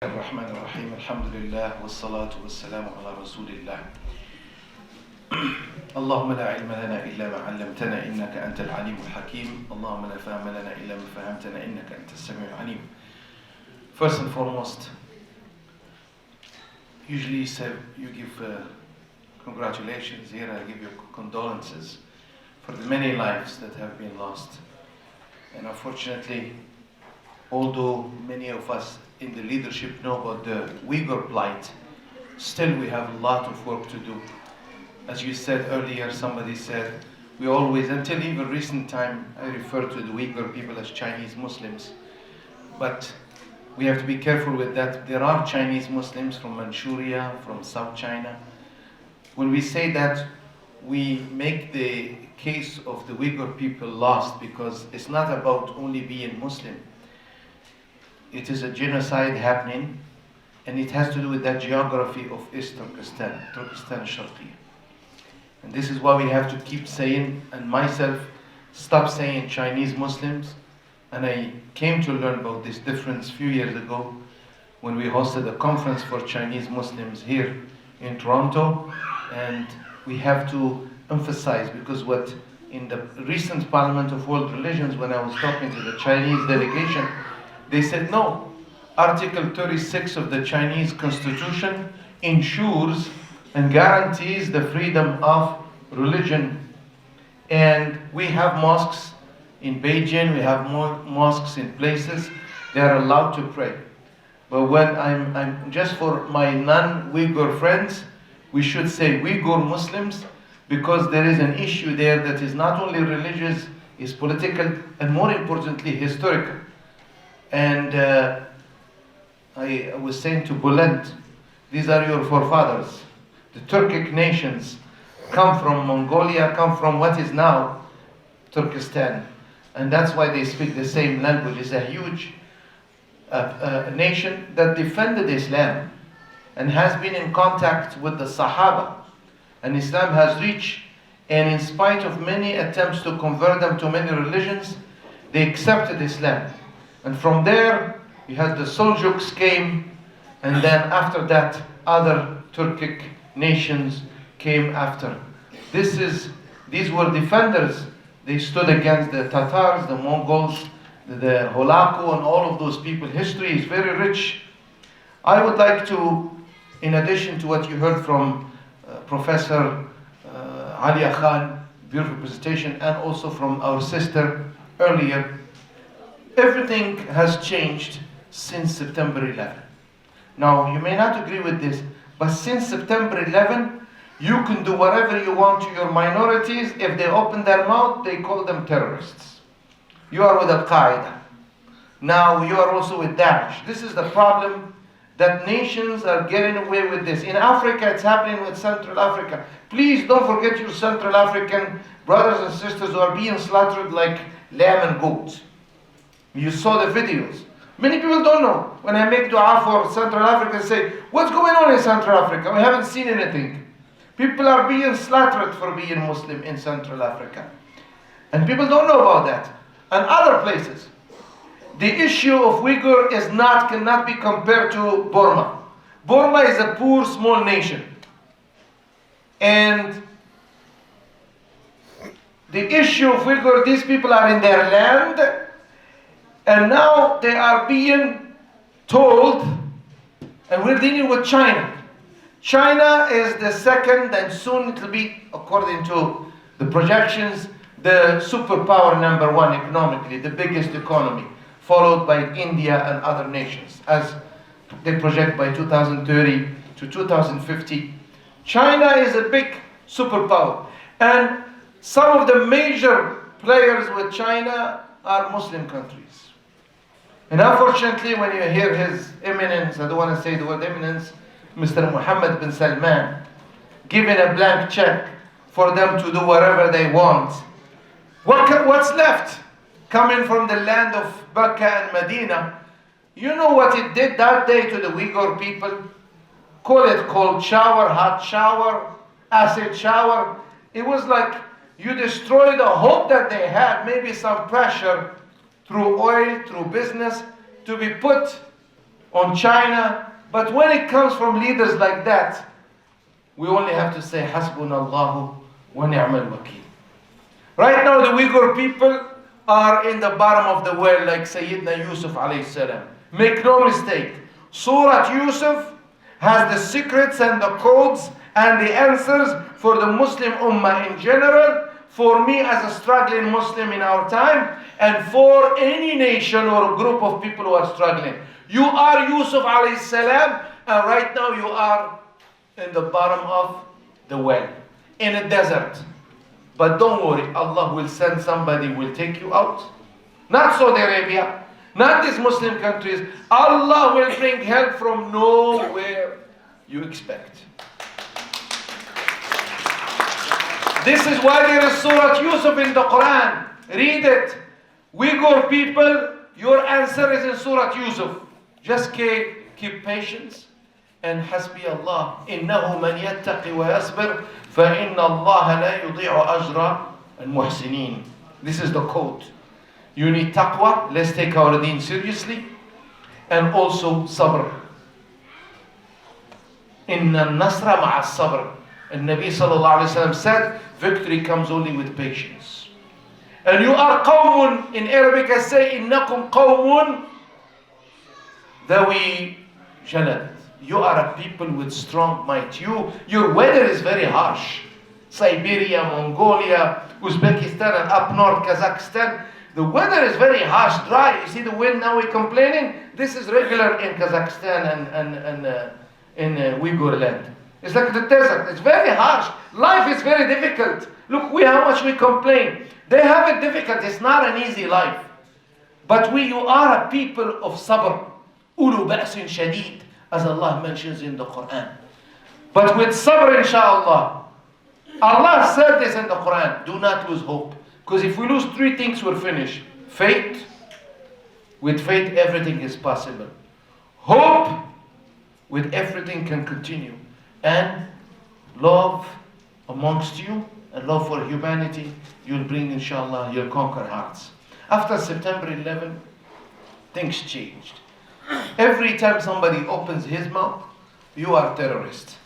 الرحمن الرحيم الحمد لله والصلاة والسلام على رسول الله اللهم لا علم لنا إلا ما علمتنا إنك أنت العليم الحكيم اللهم لا فهم لنا إلا ما فهمتنا إنك أنت السميع العليم. First and foremost, usually you give congratulations. Here I give you condolences for the many lives that have been lost. And unfortunately, although many of us in the leadership know about the Uyghur plight, still we have a lot of work to do. As you said earlier, somebody said, we always, until even recent time, I refer to the Uyghur people as Chinese Muslims. But we have to be careful with that. There are Chinese Muslims from Manchuria, from South China. When we say that, we make the case of the Uyghur people lost because it's not about only being Muslim. It is a genocide happening, and it has to do with that geography of East Turkestan, Turkestan Sharqi. And this is why we have to keep saying, and myself, stop saying Chinese Muslims. And I came to learn about this difference a few years ago when we hosted a conference for Chinese Muslims here in Toronto. And we have to emphasize, because what in the recent Parliament of World Religions, when I was talking to the Chinese delegation, they said, no, Article 36 of the Chinese Constitution ensures and guarantees the freedom of religion. And we have mosques in Beijing, we have more mosques in places, they are allowed to pray. But when I'm just for my non-Uyghur friends, we should say Uyghur Muslims, because there is an issue there that is not only religious, is political, and more importantly, historical. And I was saying to Bulent, these are your forefathers. The Turkic nations come from Mongolia, come from what is now Turkestan. And that's why they speak the same language. It's a huge nation that defended Islam and has been in contact with the Sahaba. And Islam has reached, and in spite of many attempts to convert them to many religions, they accepted Islam. And from there, you had the Seljuks came, and then after that, other Turkic nations came after. These were defenders. They stood against the Tatars, the Mongols, the Holaku, and all of those people. History is very rich. I would like to, in addition to what you heard from Professor Alia Khan, beautiful presentation, and also from our sister earlier, everything has changed since September 11. Now, you may not agree with this, but since September 11, you can do whatever you want to your minorities. If they open their mouth, they call them terrorists. You are with Al-Qaeda. Now, you are also with Daesh. This is the problem, that nations are getting away with this. In Africa, it's happening with Central Africa. Please don't forget your Central African brothers and sisters who are being slaughtered like lamb and goats. You saw the videos. Many people don't know. When I make dua for Central Africa, I say, what's going on in Central Africa? We haven't seen anything. People are being slaughtered for being Muslim in Central Africa. And people don't know about that. And other places. The issue of Uyghur cannot be compared to Burma. Burma is a poor, small nation. And the issue of Uyghur, these people are in their land, and now they are being told, and we're dealing with China. China is the second, and soon it will be, according to the projections, the superpower number one economically, the biggest economy, followed by India and other nations, as they project by 2030 to 2050. China is a big superpower. And some of the major players with China are Muslim countries. And unfortunately, when you hear His Eminence, I don't want to say the word eminence, Mr. Mohammed bin Salman, giving a blank check for them to do whatever they want, what's left? Coming from the land of Mecca and Medina, you know what it did that day to the Uyghur people? Call it cold shower, hot shower, acid shower. It was like you destroyed the hope that they had, maybe some pressure through oil, through business, to be put on China. But when it comes from leaders like that, we only have to say, Hasbunallahu wa ni'mal wakil. Right now, the Uyghur people are in the bottom of the well, like Sayyidina Yusuf alayhi salam. Make no mistake, Surah Yusuf has the secrets and the codes and the answers for the Muslim Ummah in general, for me as a struggling Muslim in our time, and for any nation or group of people who are struggling. You are Yusuf alayhi salam, and right now you are in the bottom of the well, in a desert. But don't worry, Allah will send somebody who will take you out. Not Saudi Arabia, not these Muslim countries. Allah will bring help from nowhere you expect. This is why there is Surah Yusuf in the Quran. Read it. Uyghur people, your answer is in Surah Yusuf. Just keep patience. And حسبي الله إنه من يتقي ويصبر فإن الله لا يضيع أجر المحسنين. This is the code. You need taqwa. Let's take our deen seriously. And also sabr. إن النصر مع الصبر. And Nabi sallallahu alayhi wa sallam said, victory comes only with patience. And you are قوم, in Arabic I say, إنكم قوم ذوي جلد. You are a people with strong might. Your weather is very harsh. Siberia, Mongolia, Uzbekistan, and up north, Kazakhstan. The weather is very harsh, dry. You see the wind now we're complaining? This is regular in Kazakhstan and in Uyghur land. It's like the desert. It's very harsh. Life is very difficult. Look, how much we complain. They have it difficult. It's not an easy life. But you are a people of sabr. Ulu ba'sin shadid, as Allah mentions in the Quran. But with sabr, inshallah. Allah said this in the Quran. Do not lose hope. Because if we lose three things, we're finished. Faith. With faith, everything is possible. Hope. With everything can continue. And love amongst you, and love for humanity, you'll bring, inshallah, you'll conquer hearts. After September 11, things changed. Every time somebody opens his mouth, you are terrorist.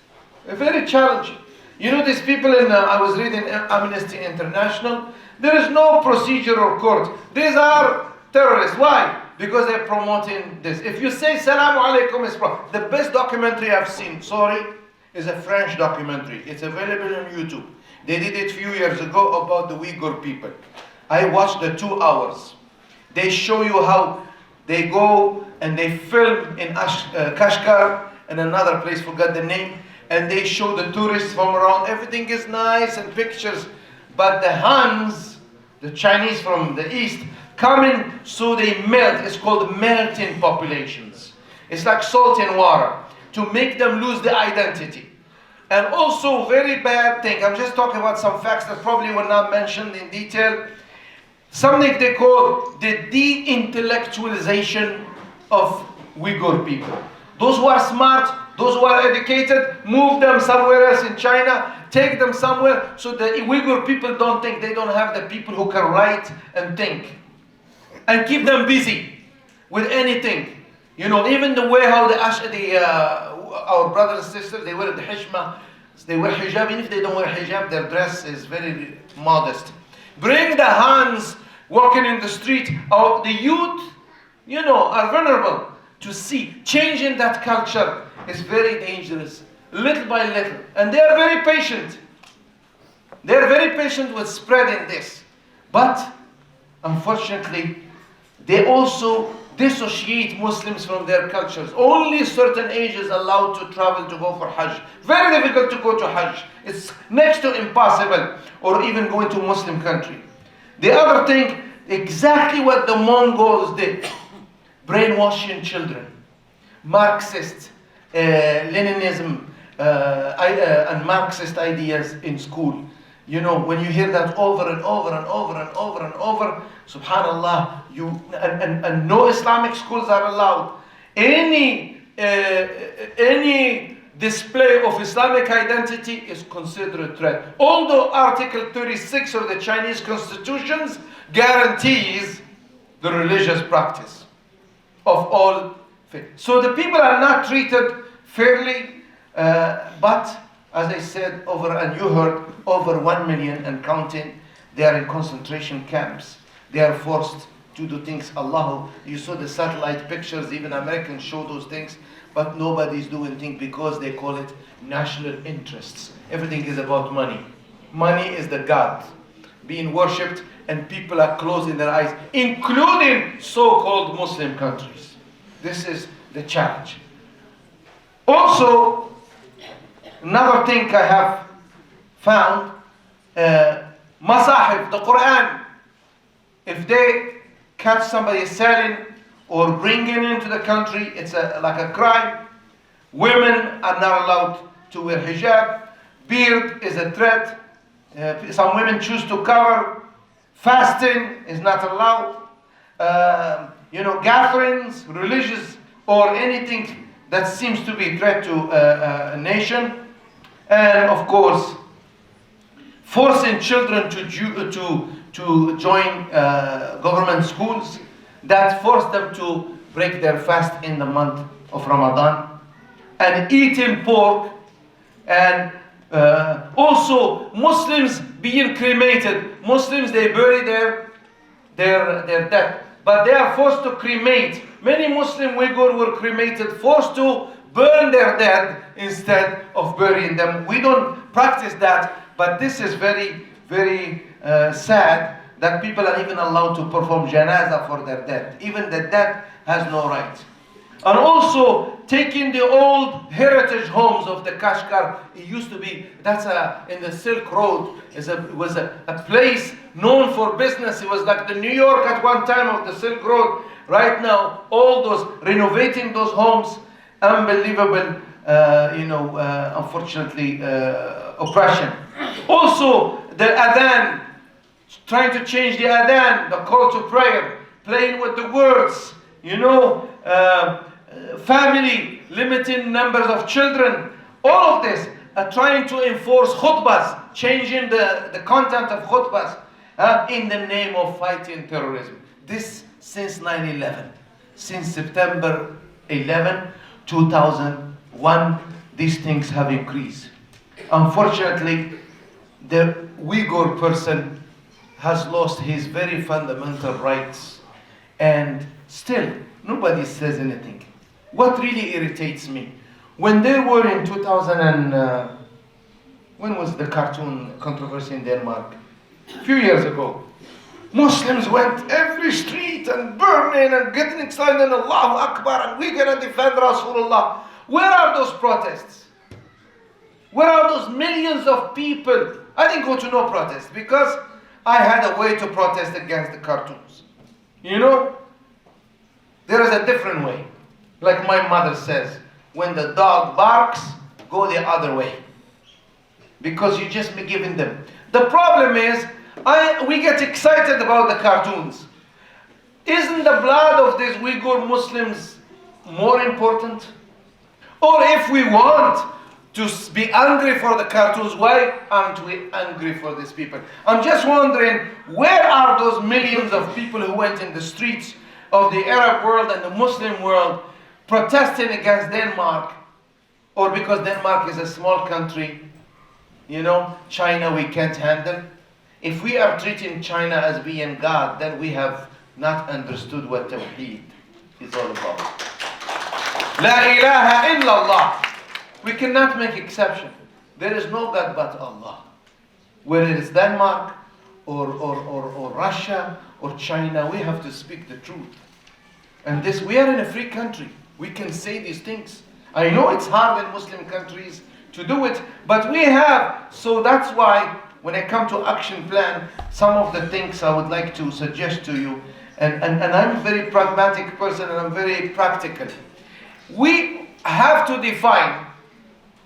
Very challenging. You know, these people I was reading Amnesty International, there is no procedure or court. These are terrorists. Why? Because they're promoting this. If you say Salaam Alaikum, it's the best documentary I've seen, is a French documentary. It's available on YouTube. They did it a few years ago about the Uyghur people. I watched the 2 hours. They show you how they go and they film in Kashgar and another place, forgot the name, and they show the tourists from around. Everything is nice and pictures. But the Hans, the Chinese from the east, come in, so they melt. It's called melting populations. It's like salt in water, to make them lose the identity. And also, very bad thing, I'm just talking about some facts that probably were not mentioned in detail. Something they call the de-intellectualization of Uyghur people. Those who are smart, those who are educated, move them somewhere else in China, take them somewhere so the Uyghur people don't think. They don't have the people who can write and think. And keep them busy with anything. You know, even the way how our brothers and sisters, they wear the hishma, they wear hijab. Even if they don't wear hijab, their dress is very modest. Bring the hands walking in the street. The youth, are vulnerable. To see change in that culture is very dangerous, little by little. And they are very patient. They are very patient with spreading this. But, unfortunately, they also dissociate Muslims from their cultures. Only certain ages allowed to travel to go for Hajj. Very difficult to go to Hajj. It's next to impossible, or even going to a Muslim country. The other thing, exactly what the Mongols did. Brainwashing children. Marxist, Leninism, and Marxist ideas in school. When you hear that over and over and over and over and over, subhanallah, and no Islamic schools are allowed. Any display of Islamic identity is considered a threat. Although Article 36 of the Chinese constitutions guarantees the religious practice of all So the people are not treated fairly, but as I said, and you heard, over 1 million and counting, they are in concentration camps. They are forced to do things. You saw the satellite pictures, even Americans show those things, but nobody's doing things because they call it national interests. Everything is about money. Money is the God being worshipped, and people are closing their eyes, including so-called Muslim countries. This is the challenge. Also, another thing I have found, Masahif, the Quran, if they catch somebody selling or bringing into the country, it's like a crime. Women are not allowed to wear hijab. Beard is a threat. Some women choose to cover. Fasting is not allowed. Gatherings, religious, or anything that seems to be a threat to a nation. And of course, forcing children to join government schools that force them to break their fast in the month of Ramadan, and eating pork, and also Muslims being cremated. Muslims, they bury their dead, but they are forced to cremate. Many Muslim Uyghur were cremated, forced to burn their dead instead of burying them. We don't practice that, but this is very, very sad that people are even allowed to perform janazah for their dead. Even the dead has no right. And also taking the old heritage homes of the Kashgar. It used to be, in the Silk Road, was a place known for business. It was like the New York at one time of the Silk Road. Right now, all those, renovating those homes, unbelievable, unfortunately, oppression. Also, the adhan, trying to change the adhan, the call to prayer, playing with the words, family, limiting numbers of children, all of this, trying to enforce khutbahs, changing the content of khutbahs in the name of fighting terrorism. This since 9/11, since September 11, 2001, these things have increased. Unfortunately, the Uyghur person has lost his very fundamental rights, and still nobody says anything. What really irritates me, when they were in 2000 and when was the cartoon controversy in Denmark? A few years ago. Muslims went every street and burning and getting excited and Allahu Akbar and we're going to defend Rasulullah. Where are those protests? Where are those millions of people? I didn't go to no protest because I had a way to protest against the cartoons. There is a different way. Like my mother says, when the dog barks, go the other way. Because you just be giving them. The problem is, we get excited about the cartoons. Isn't the blood of these Uyghur Muslims more important? Or if we want to be angry for the cartoons, why aren't we angry for these people? I'm just wondering, where are those millions of people who went in the streets of the Arab world and the Muslim world protesting against Denmark? Or because Denmark is a small country, China we can't handle. If we are treating China as being God, then we have not understood what Tawheed is all about. La ilaha illallah. We cannot make exception. There is no God but Allah. Whether it's Denmark or Russia or China, we have to speak the truth. And we are in a free country. We can say these things. I know it's hard in Muslim countries to do it, but we have. So that's why when I come to action plan, some of the things I would like to suggest to you, and I'm a very pragmatic person and I'm very practical. We have to define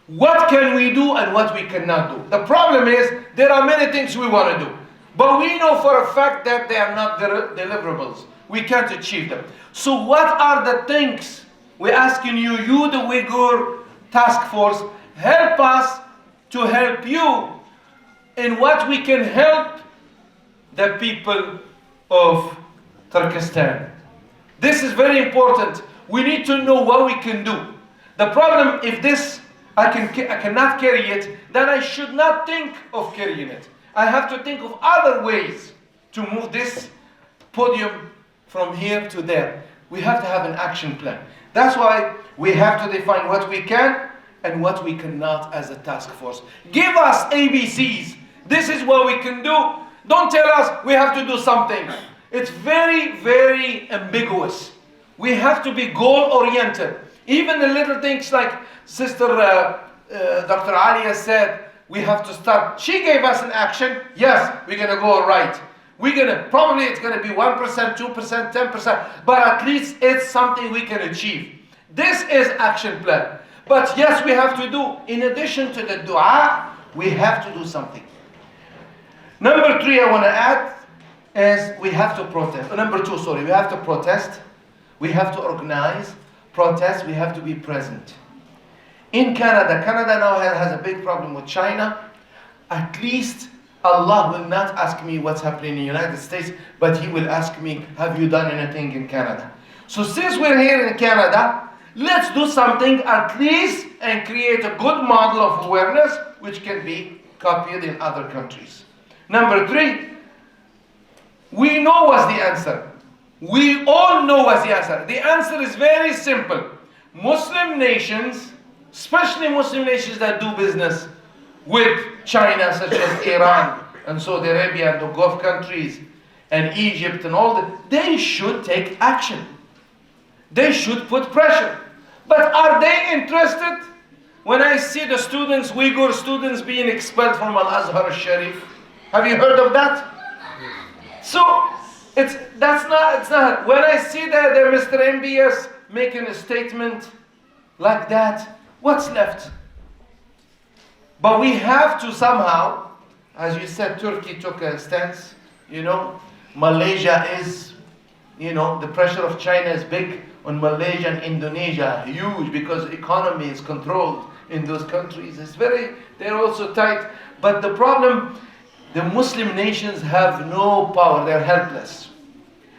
what can we do and what we cannot do. The problem is there are many things we want to do, but we know for a fact that they are not deliverables. We can't achieve them. So what are the things we're asking you, the Uyghur task force, help us to help you in what we can help the people of Turkestan. This is very important. We need to know what we can do. The problem, if this, I cannot carry it, then I should not think of carrying it. I have to think of other ways to move this podium from here to there. We have to have an action plan. That's why we have to define what we can and what we cannot as a task force. Give us ABCs. This is what we can do. Don't tell us we have to do something. It's very, very ambiguous. We have to be goal-oriented. Even the little things like Sister Dr. Alia said, we have to start. She gave us an action. Yes, we're going to go right. Probably it's going to be 1%, 2%, 10%, but at least it's something we can achieve. This is action plan. But yes, we have to do, in addition to the dua, we have to do something. Number 3 I want to add is we have to protest. Number 2, sorry, we have to protest. We have to organize, protest, we have to be present. In Canada now has a big problem with China. At least Allah will not ask me what's happening in the United States, but He will ask me, have you done anything in Canada? So since we're here in Canada, let's do something at least and create a good model of awareness which can be copied in other countries. Number 3, we know what's the answer. We all know what's the answer. The answer is very simple. Muslim nations, especially Muslim nations that do business with China, such as Iran and Saudi Arabia and the Gulf countries and Egypt and all that, they should take action. They should put pressure. But are they interested? When I see the students, Uyghur students being expelled from Al-Azhar al-Sharif, have you heard of that? So, it's not. When I see that Mr. MBS making a statement like that, what's left? But we have to somehow, as you said, Turkey took a stance, Malaysia is, the pressure of China is big on Malaysia and Indonesia, huge, because economy is controlled in those countries. They're also tight. But the problem, the Muslim nations have no power, they're helpless.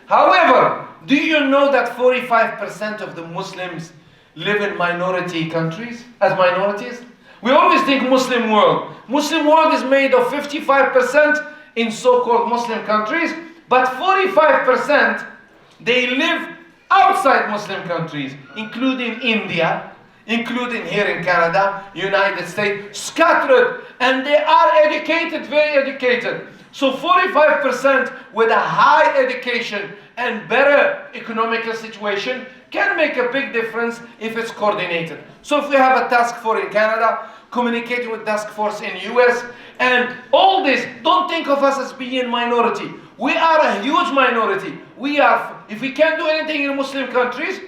However, do you know that 45% of the Muslims live in minority countries, as minorities? We always think Muslim world. Muslim world is made of 55% in so-called Muslim countries, but 45% they live outside Muslim countries, including India, including here in Canada, United States, scattered, and they are educated, very educated. So 45% with a high education and better economical situation can make a big difference if it's coordinated. So if we have a task force in Canada, communicating with task force in US, and all this, don't think of us as being minority. We are a huge minority. If we can't do anything in Muslim countries,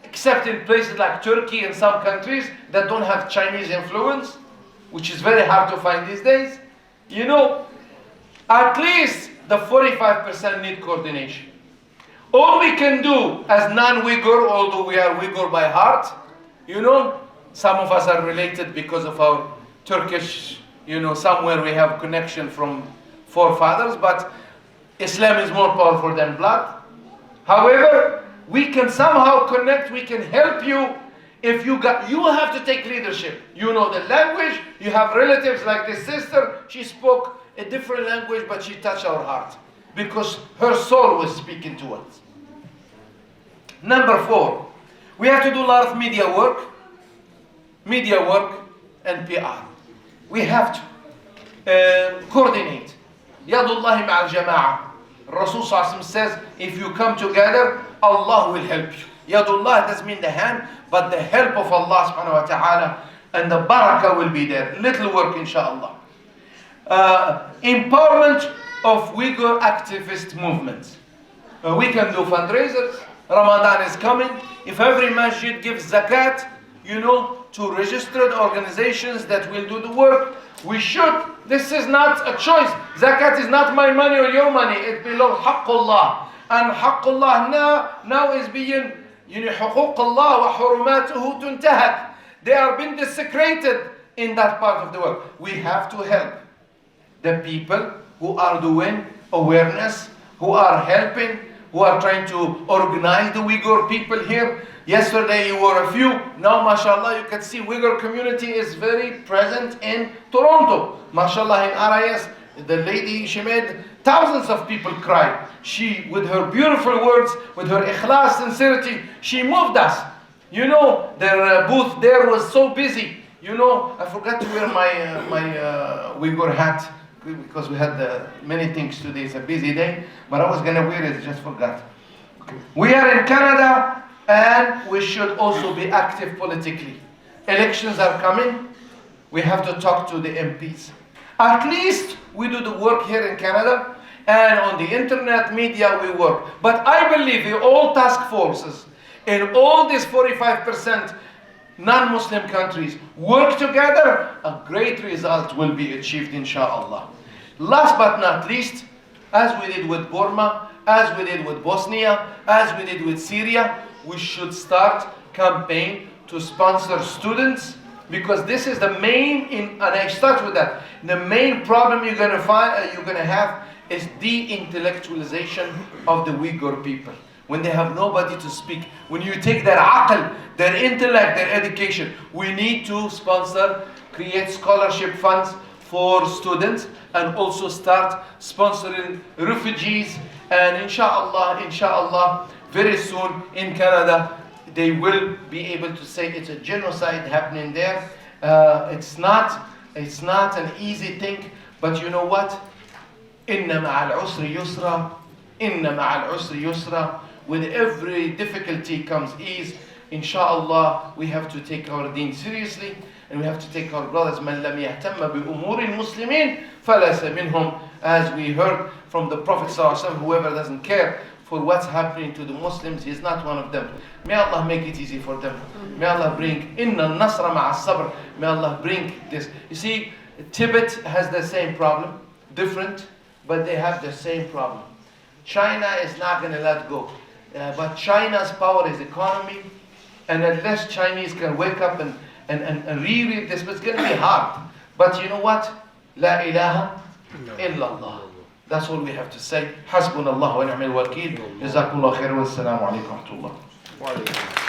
except in places like Turkey and some countries that don't have Chinese influence, which is very hard to find these days, at least the 45% need coordination. All we can do as non-Uyghur, although we are Uyghur by heart, some of us are related because of our Turkish, somewhere we have connection from forefathers, but Islam is more powerful than blood. However, we can somehow connect, we can help you. If you have to take leadership. You know the language, you have relatives like this sister, she spoke a different language, but she touched our heart because her soul was speaking to us. Number 4, we have to do a lot of media work and PR. We have to coordinate. Yadullahi ma'al jama'ah. Rasul Sallallahu says, if you come together, Allah will help you. Yadullah doesn't mean the hand, but the help of Allah subhanahu wa ta'ala, and the barakah will be there. Little work, inshallah. Empowerment of Uyghur activist movements. We can do fundraisers. Ramadan is coming. If every masjid gives zakat, to registered organizations that will do the work, we should. This is not a choice. Zakat is not my money or your money. It belongs haqqullah. And haqqullah now is being, حقوق الله وحرماته تنتهك. They are being desecrated in that part of the world. We have to help the people who are doing awareness, who are helping who are trying to organize the Uyghur people here. Yesterday you were a few. Now, mashallah, you can see Uyghur community is very present in Toronto. Mashallah, in RIS, the lady, she made thousands of people cry. She, with her beautiful words, with her ikhlas, sincerity, she moved us. You know, their booth there was so busy. You know, I forgot to wear my Uyghur hat because we had many things today. It's a busy day, but I was going to wear it, just forgot. We are in Canada, and we should also be active politically. Elections are coming. We have to talk to the MPs. At least we do the work here in Canada, and on the internet media we work. But I believe in all task forces, in all these 45% non-Muslim countries work together, a great result will be achieved, inshallah. Last but not least, as we did with Burma, as we did with Bosnia, as we did with Syria, we should start campaign to sponsor students, because this is the main, and I start with that, the main problem you're going to have is de-intellectualization of the Uyghur people. When they have nobody to speak, when you take their aql, their intellect, their education, we need to sponsor, create scholarship funds for students, and also start sponsoring refugees. And inshallah, very soon in Canada, they will be able to say it's a genocide happening there. It's not an easy thing, but you know what? Inna ma'al usri yusra, inna ma'al usri yusra. With every difficulty comes ease. Inshallah, we have to take our deen seriously, and we have to take our brothers. Man lam yahtamma bi umuri al-muslimin falasa minhum. As we heard from the Prophet ﷺ, whoever doesn't care for what's happening to the Muslims, he's not one of them. May Allah make it easy for them. May Allah bring inna nasra ma'a sabr. May Allah bring this. You see, Tibet has the same problem, different, but they have the same problem. China is not going to let go. But China's power is economy, and unless Chinese can wake up and reread this, it's going to be hard. But you know what? La ilaha illallah. That's all we have to say. Hasbunallah wa ni'mal wakeel. Jazakumullah khair wa assalamu alaikum wa rahmatullah.